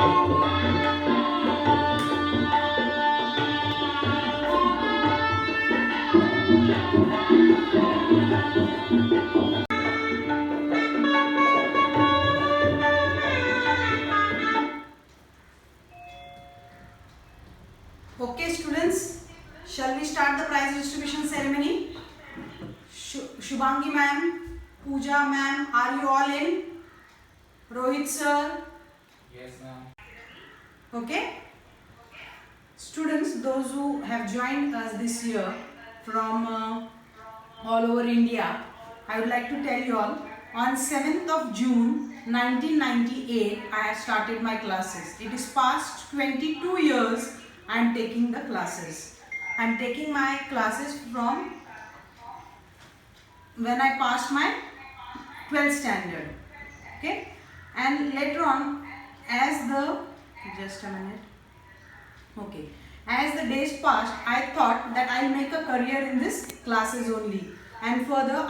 Okay, students, shall we start the prize distribution ceremony? Shubhangi ma'am, Pooja ma'am, are you all in? Rohit sir? Yes, ma'am. Okay. Students, those who have joined us this year from all over India, I would like to tell you all, on 7th of June 1998, I have started my classes. It is past 22 years I am taking the classes. I am taking my classes from when I passed my 12th standard. Okay, and later on, as the, just a minute. Okay. As the days passed, I thought that I'll make a career in this classes only. And further,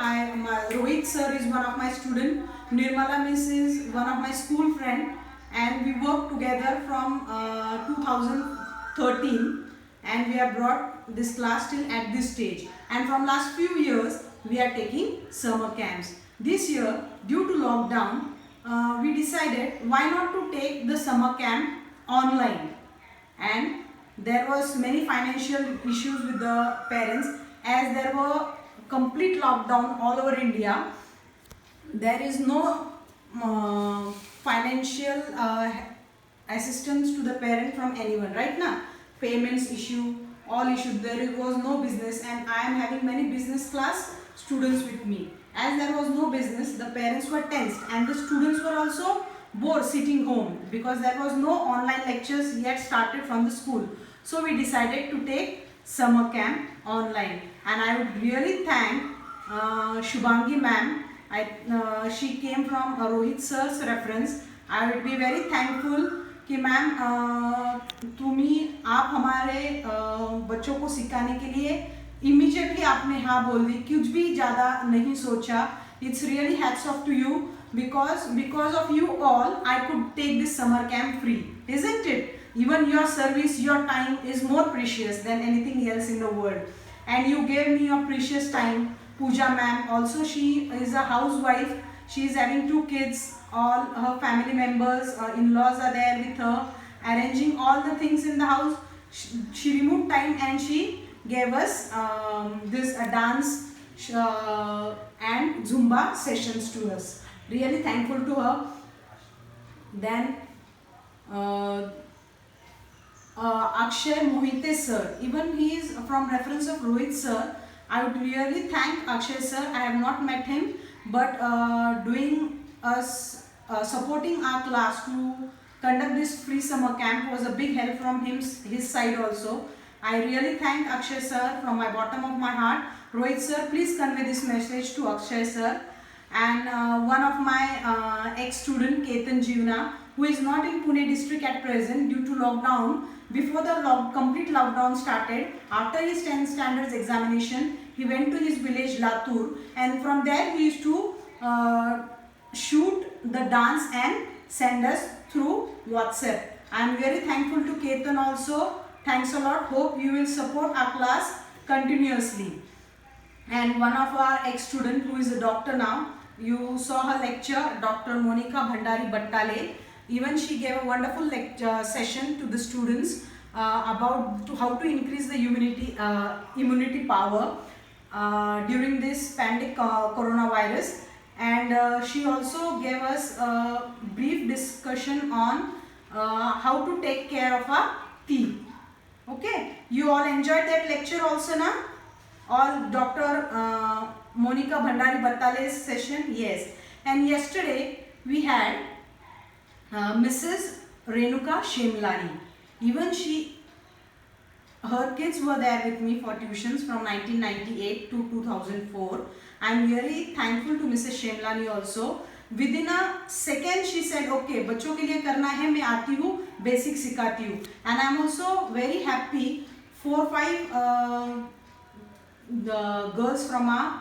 Rohit sir is one of my student, Nirmala miss is one of my school friend, and we worked together from 2013, and we have brought this class till at this stage. And from last few years, we are taking summer camps. This year, due to lockdown, we decided why not to take the summer camp online, and there was many financial issues with the parents as there were complete lockdown all over India. There is no financial assistance to the parent from anyone right now. Payments issue, all issues, there was no business, and I am having many business class students with me. As there was no business, the parents were tensed and the students were also bored sitting home because there was no online lectures yet started from the school. So we decided to take summer camp online, and I would really thank Shubhangi ma'am. She came from Rohit sir's reference. I would be very thankful कि ma'am आप हमारे बच्चों को सिखाने के लिए immediately आपने हाँ बोल दी, कुछ भी ज़्यादा नहीं सोचा. It's really hats off to you because of you all I could take this summer camp free, isn't it? Even your service, your time is more precious than anything else in the world, and you gave me your precious time. Pooja ma'am also, she is a housewife. She is having 2 kids. All her family members, in-laws are there with her, arranging all the things in the house. She removed time and she gave us this dance and Zumba sessions to us. Really thankful to her. Then Akshay Mohite sir, even he is from reference of Rohit sir. I would really thank Akshay sir. I have not met him, but doing us supporting our class to conduct this free summer camp was a big help from his side also. I really thank Akshay sir from my bottom of my heart. Rohit sir, please convey this message to Akshay sir. And one of my ex-student Ketan Jivna, who is not in Pune district at present due to lockdown. Before the complete lockdown started, after his 10th standards examination, he went to his village Latur, and from there he used to shoot the dance and send us through WhatsApp. I am very thankful to Ketan also. Thanks a lot. Hope you will support our class continuously. And one of our ex-student who is a doctor now, you saw her lecture, Dr. Monica Bhandari Battale. Even she gave a wonderful lecture session to the students about how to increase the immunity power during this pandemic coronavirus. And she also gave us a brief discussion on how to take care of our teeth. Okay, you all enjoyed that lecture also, na? All Dr. Monica Bhandari Battale's session, yes. And yesterday we had Mrs. Renuka Shemlani. Even her kids were there with me for tuitions from 1998 to 2004. I am really thankful to Mrs. Shemlani also. Within a second she said, okay, बच्चों के लिए करना है, मैं आती हूँ, basic सिखाती हूँ. And I am also very happy 4-5 the girls from our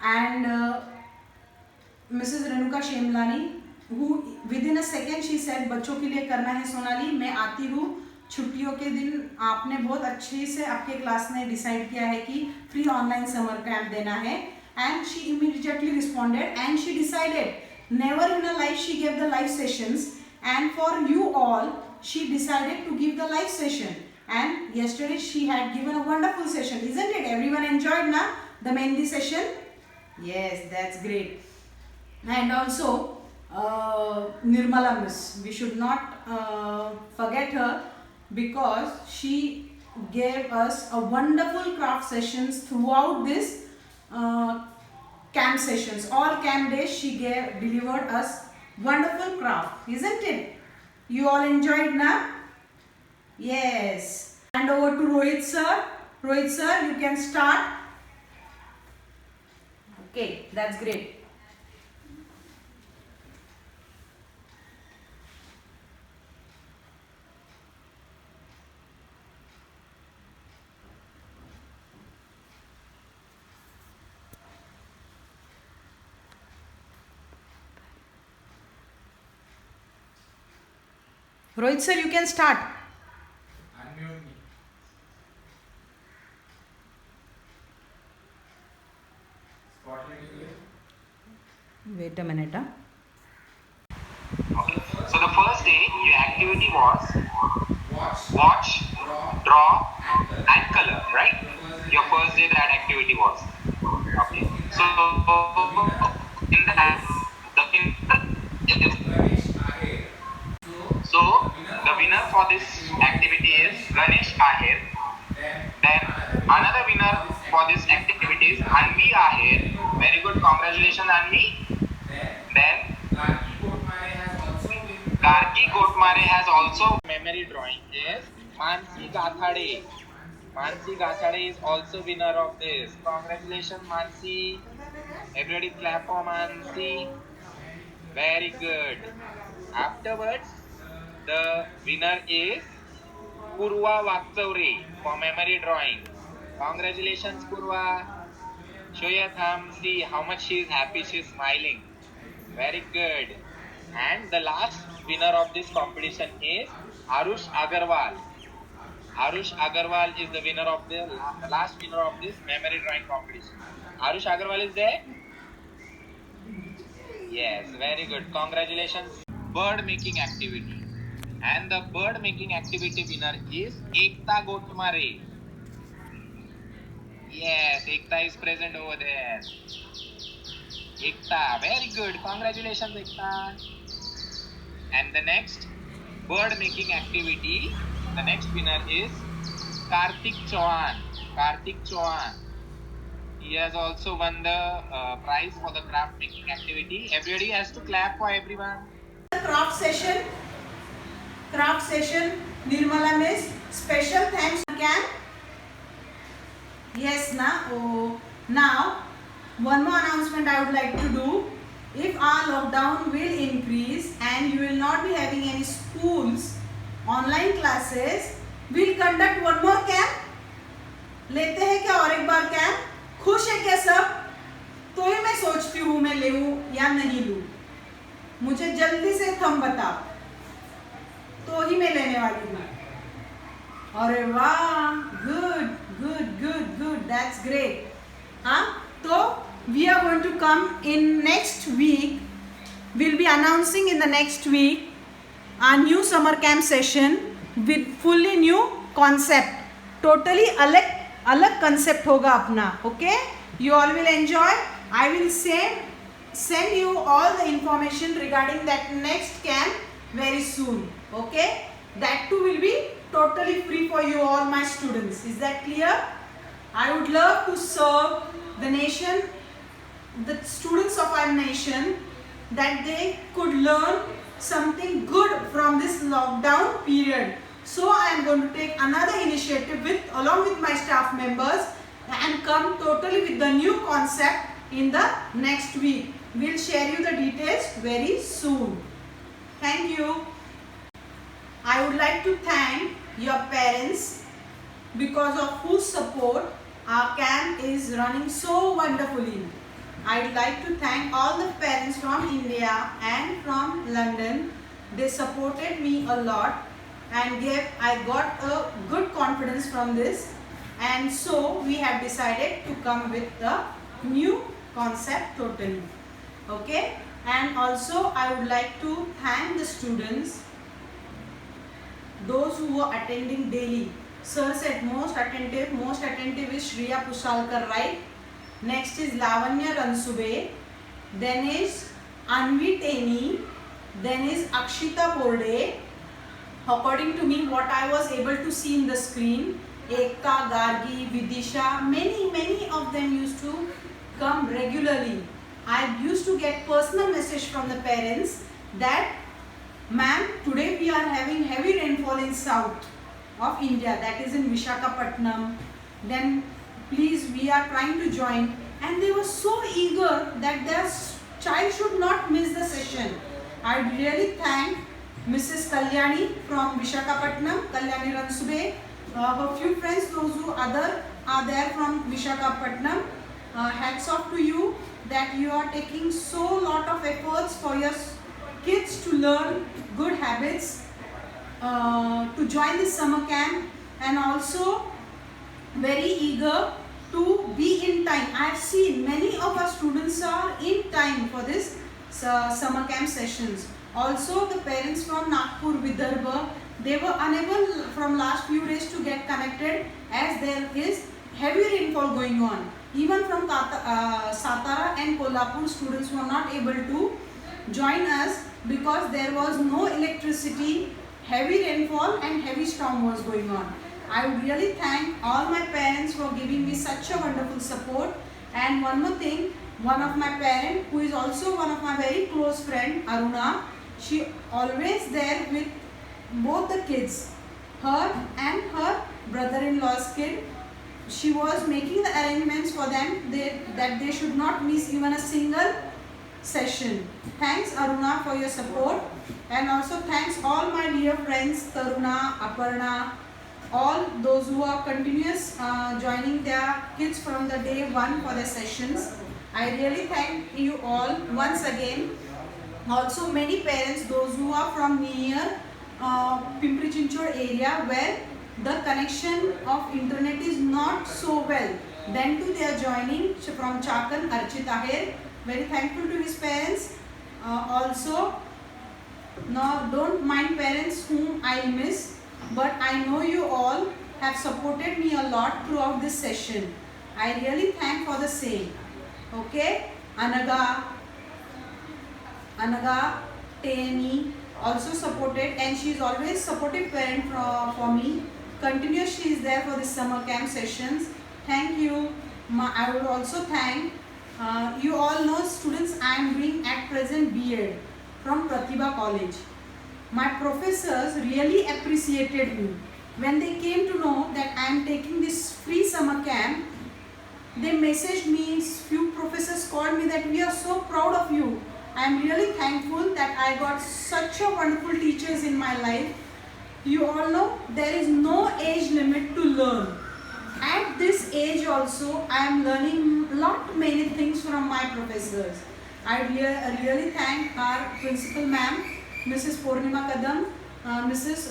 and Mrs. Renuka Shemlani, who within a second she said बच्चों के लिए करना है सोनाली, मैं आती हूँ छुट्टियों के दिन. आपने बहुत अच्छे से आपके क्लास ने डिसाइड किया है कि फ्री ऑनलाइन समर कैंप देना है. And she immediately responded and she decided, never in her life she gave the live sessions, and for you all she decided to give the live session. And yesterday she had given a wonderful session, isn't it? Everyone enjoyed na the Mehndi session? Yes, that's great. And also Nirmala Miss, we should not forget her, because she gave us a wonderful craft sessions throughout this camp sessions. All camp days she delivered us wonderful craft, isn't it? You all enjoyed na? Yes. Hand over to Rohit sir. Rohit sir, you can start. Okay, that's great. Rohit sir, you can start. Unmute me. Spotlight is there. Wait a minute. Okay. So the first day, your activity was watch, draw, and color, right? Your first day that activity was. Okay. So in that, so the winner for this activity is Ganesh Ahir. Then another winner for this activity is Anvi Ahir. Very good, congratulations Anvi. Then Gargi Gotmare has also memory drawing is Mansi Gathade. Mansi Gathade is also winner of this. Congratulations Mansi. Everybody clap for Mansi. Very good. Afterwards, the winner is Purva Vaktsauri for memory drawing. Congratulations Purva. Show your thumb, see how much she is happy, she is smiling. Very good. And the last winner of this competition is Arush Agarwal. Arush Agarwal is the winner of the last winner of this memory drawing competition. Arush Agarwal is there? Yes, very good. Congratulations. Bird making activity. And the bird making activity winner is Ekta Gotmare. Yes, Ekta is present over there. Ekta, very good. Congratulations, Ekta. And the next bird making activity, the next winner is Karthik Chauhan. Karthik Chauhan. He has also won the prize for the craft making activity. Everybody has to clap for everyone. Craft session, Nirmala Miss. Special thanks can. Yes, na. Oh, now one more announcement I would like to do. If our lockdown will increase and you will not be having any schools, online classes, we'll conduct one more camp. लेते हैं क्या और एक बार camp? खुश है क्या सब? तो ही मैं सोचती हूँ मैं लूँ या नहीं लूँ. मुझे जल्दी से थम बताओ. तो ही मैं लेने वाली हूँ. अरे वाह, good, that's great. हाँ, तो we are going to come in next week. We'll be announcing in the next week our new summer camp session with fully new concept. Totally अलग concept होगा अपना. Okay? You all will enjoy. I will send you all the information regarding that next camp very soon. Okay? That too will be totally free for you all my students. Is that clear? I would love to serve the nation, the students of our nation, that they could learn something good from this lockdown period. So I am going to take another initiative along with my staff members and come totally with the new concept in the next week. We'll share you the details very soon. Thank you. I would like to thank your parents, because of whose support our camp is running so wonderfully. I'd like to thank all the parents from India and from London. They supported me a lot and I got a good confidence from this, and so we have decided to come with the new concept totally. Okay, and also I would like to thank the students, those who were attending daily. Sir said most attentive is Shriya Pushalkar, right? Next is Lavanya Ransube, then is Anvi Teni, then is Akshita Borde. According to me, what I was able to see in the screen, Ekta, Gargi, Vidisha, many of them used to come regularly. I used to get personal message from the parents that, ma'am, today we are having heavy rainfall in south of India, that is in Visakhapatnam. Then please, we are trying to join, and they were so eager that their child should not miss the session. I really thank Mrs. Kalyani from Visakhapatnam, Kalyani Ransube, her few friends, those who are there from Visakhapatnam. Hats off to you that you are taking so lot of efforts for your kids to learn good habits, to join this summer camp, and also very eager to be in time. I have seen many of our students are in time for this summer camp sessions. Also the parents from Nagpur, Vidarbha, they were unable from last few days to get connected as there is heavy rainfall going on. Even from Satara and Kolhapur, students were not able to join us because there was no electricity, heavy rainfall and heavy storm was going on. I would really thank all my parents for giving me such a wonderful support. And one more thing, one of my parents, who is also one of my very close friend, Aruna, she always there with both the kids, her and her brother-in-law's kid. She was making the arrangements for them that they should not miss even a single session. Thanks Aruna for your support, and also thanks all my dear friends Taruna, Aparna, all those who are continuous joining their kids from the day one for their sessions. I really thank you all once again. Also many parents, those who are from near Pimpri Chinchwad area where the connection of internet is not so well, then too they are joining from Chakan, Archit Aher. Very thankful to his parents. Also, now don't mind parents whom I miss, but I know you all have supported me a lot throughout this session. I really thank for the same. Okay, Anaga Teni also supported, and she is always supportive parent for me. Continuous she is there for the summer camp sessions. Thank you. I would also thank you all know students I am doing at present B.Ed from Pratibha College. My professors really appreciated me. When they came to know that I am taking this free summer camp, they messaged me, few professors called me that we are so proud of you. I am really thankful that I got such a wonderful teachers in my life. You all know there is no age limit to learn. At this age also I am learning many things from my professors. I really thank our principal ma'am, Mrs. Purnima Kadam, Mrs.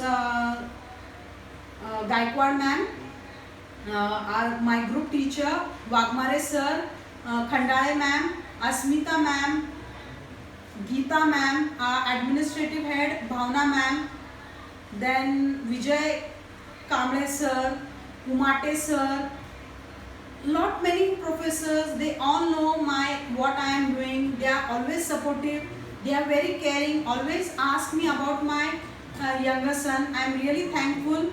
Gaikwad ma'am, my group teacher Wagmare sir, Khandale ma'am, Asmita ma'am, Geeta ma'am, administrative head Bhavna ma'am, then Vijay Kamble sir, Umate sir, many professors. They all know what I am doing. They are always supportive. They are very caring. Always ask me about my younger son. I am really thankful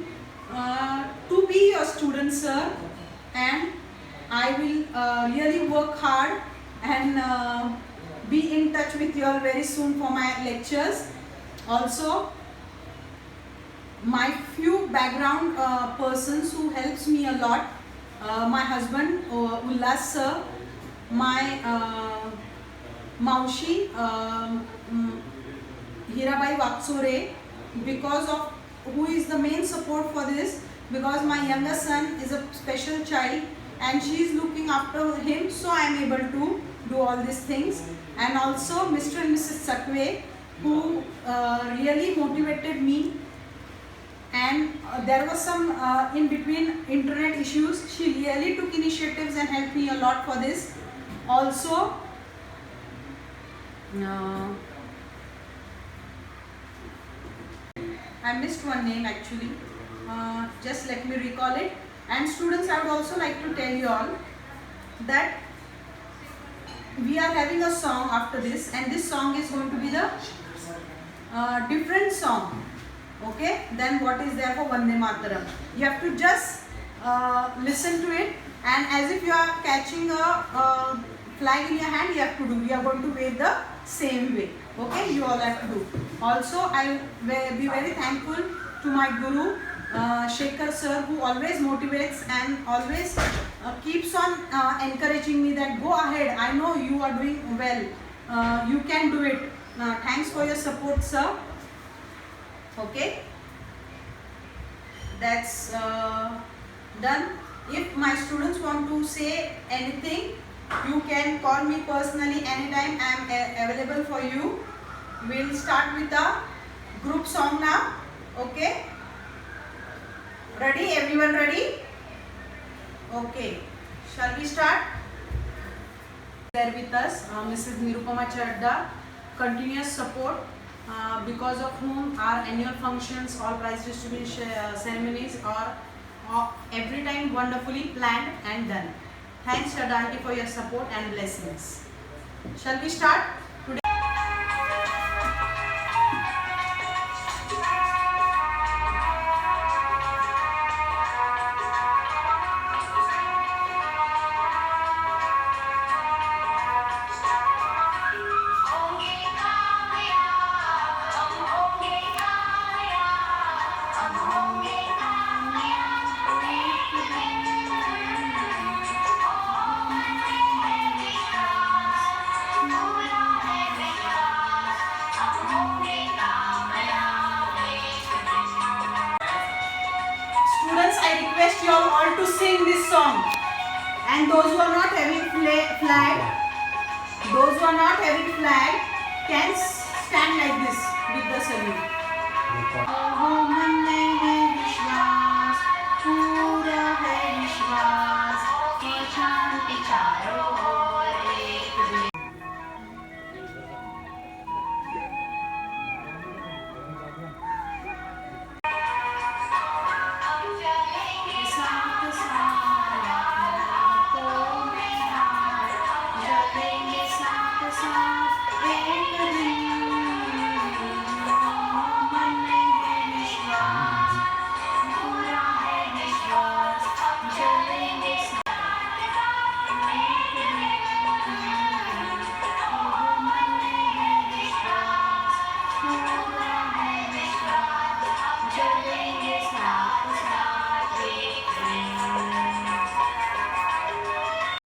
to be your student, sir, and I will really work hard and be in touch with you all very soon for my lectures. Also, my few background persons who helps me a lot, my husband Ullas sir, my Maushi Hirabai Vaksore, because of who is the main support for this, because my younger son is a special child and she is looking after him, so I am able to do all these things. And also Mr. and Mrs. Sakwe, who really motivated me. And there was some in between internet issues. She really took initiatives and helped me a lot for this. Also, I missed one name actually. Just let me recall it. And students, I would also like to tell you all that we are having a song after this, and this song is going to be the different song, okay, than what is there for Vande Mataram. You have to just listen to it, and as if you are catching a flag in your hand, you have to do. You are going to wave the same way, okay. You all have to do. Also, I will be very thankful to my guru, Shekhar sir, who always motivates and always keeps on encouraging me that go ahead, I know you are doing well, you can do it. Thanks for your support, sir. Okay, that's done. If my students want to say anything, you can call me personally anytime. I am available for you. We'll start with the group song now. Okay, ready? Everyone ready? Okay, shall we start? There with us Mrs. Nirupama Chadda, continuous support, because of whom our annual functions, all prize distribution ceremonies are every time wonderfully planned and done. Thanks Chadda aunty for your support and blessings. Shall we start? Students, I request you all to sing this song. And those who are not having flag, can stand like this with the salute.